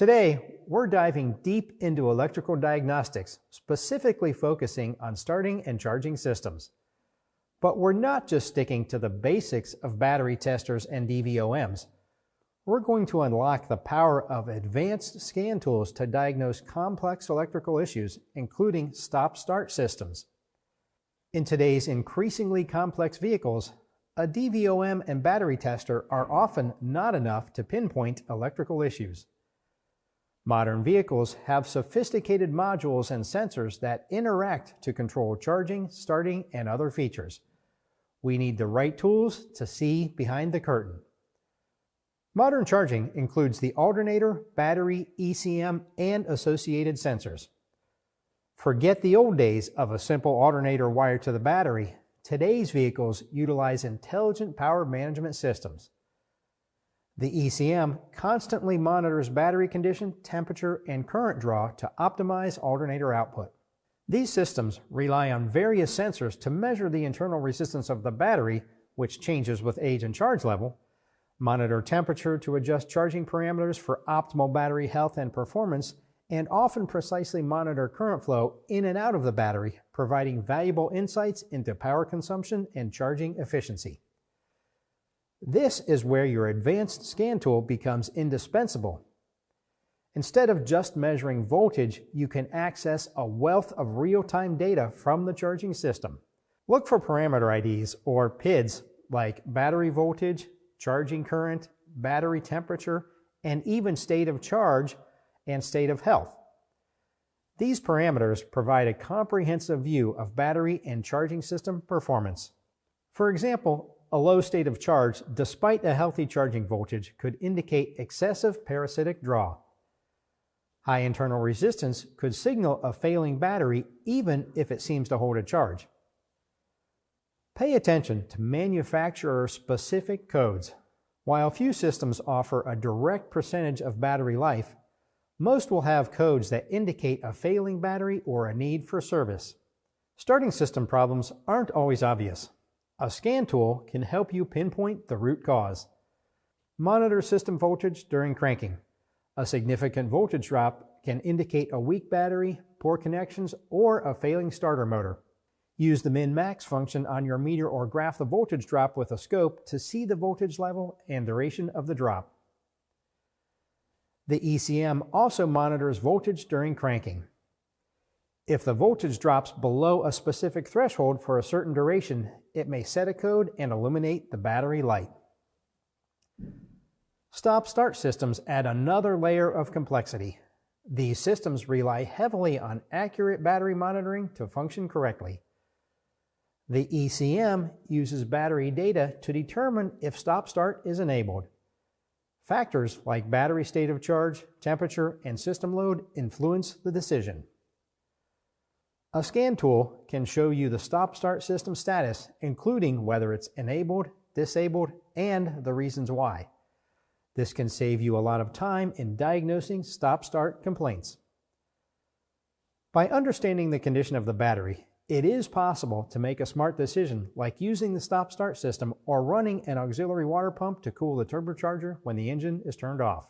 Today, we're diving deep into electrical diagnostics, specifically focusing on starting and charging systems. But we're not just sticking to the basics of battery testers and DVOMs. We're going to unlock the power of advanced scan tools to diagnose complex electrical issues, including stop-start systems. In today's increasingly complex vehicles, a DVOM and battery tester are often not enough to pinpoint electrical issues. Modern vehicles have sophisticated modules and sensors that interact to control charging, starting, and other features. We need the right tools to see behind the curtain. Modern charging includes the alternator, battery, ECM, and associated sensors. Forget the old days of a simple alternator wired to the battery. Today's vehicles utilize intelligent power management systems. The ECM constantly monitors battery condition, temperature, and current draw to optimize alternator output. These systems rely on various sensors to measure the internal resistance of the battery, which changes with age and charge level, monitor temperature to adjust charging parameters for optimal battery health and performance, and often precisely monitor current flow in and out of the battery, providing valuable insights into power consumption and charging efficiency. This is where your advanced scan tool becomes indispensable. Instead of just measuring voltage, you can access a wealth of real-time data from the charging system. Look for parameter IDs, or PIDs, like battery voltage, charging current, battery temperature, and even state of charge and state of health. These parameters provide a comprehensive view of battery and charging system performance. For example, a low state of charge, despite a healthy charging voltage, could indicate excessive parasitic draw. High internal resistance could signal a failing battery even if it seems to hold a charge. Pay attention to manufacturer-specific codes. While few systems offer a direct percentage of battery life, most will have codes that indicate a failing battery or a need for service. Starting system problems aren't always obvious. A scan tool can help you pinpoint the root cause. Monitor system voltage during cranking. A significant voltage drop can indicate a weak battery, poor connections, or a failing starter motor. Use the min-max function on your meter or graph the voltage drop with a scope to see the voltage level and duration of the drop. The ECM also monitors voltage during cranking. If the voltage drops below a specific threshold for a certain duration, it may set a code and illuminate the battery light. Stop-start systems add another layer of complexity. These systems rely heavily on accurate battery monitoring to function correctly. The ECM uses battery data to determine if stop-start is enabled. Factors like battery state of charge, temperature, and system load influence the decision. A scan tool can show you the stop-start system status, including whether it's enabled, disabled, and the reasons why. This can save you a lot of time in diagnosing stop-start complaints. By understanding the condition of the battery, it is possible to make a smart decision, like using the stop-start system or running an auxiliary water pump to cool the turbocharger when the engine is turned off.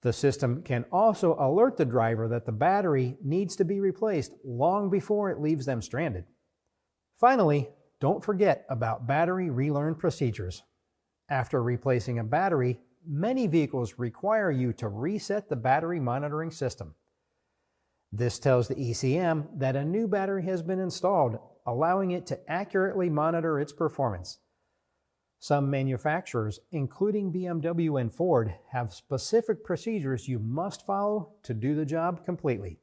The system can also alert the driver that the battery needs to be replaced long before it leaves them stranded. Finally, don't forget about battery relearn procedures. After replacing a battery, many vehicles require you to reset the battery monitoring system. This tells the ECM that a new battery has been installed, allowing it to accurately monitor its performance. Some manufacturers, including BMW and Ford, have specific procedures you must follow to do the job completely.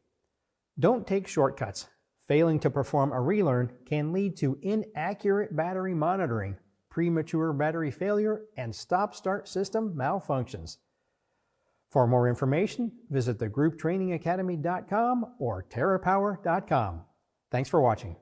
Don't take shortcuts. Failing to perform a relearn can lead to inaccurate battery monitoring, premature battery failure, and stop-start system malfunctions. For more information, visit thegrouptrainingacademy.com or terrapower.com. Thanks for watching.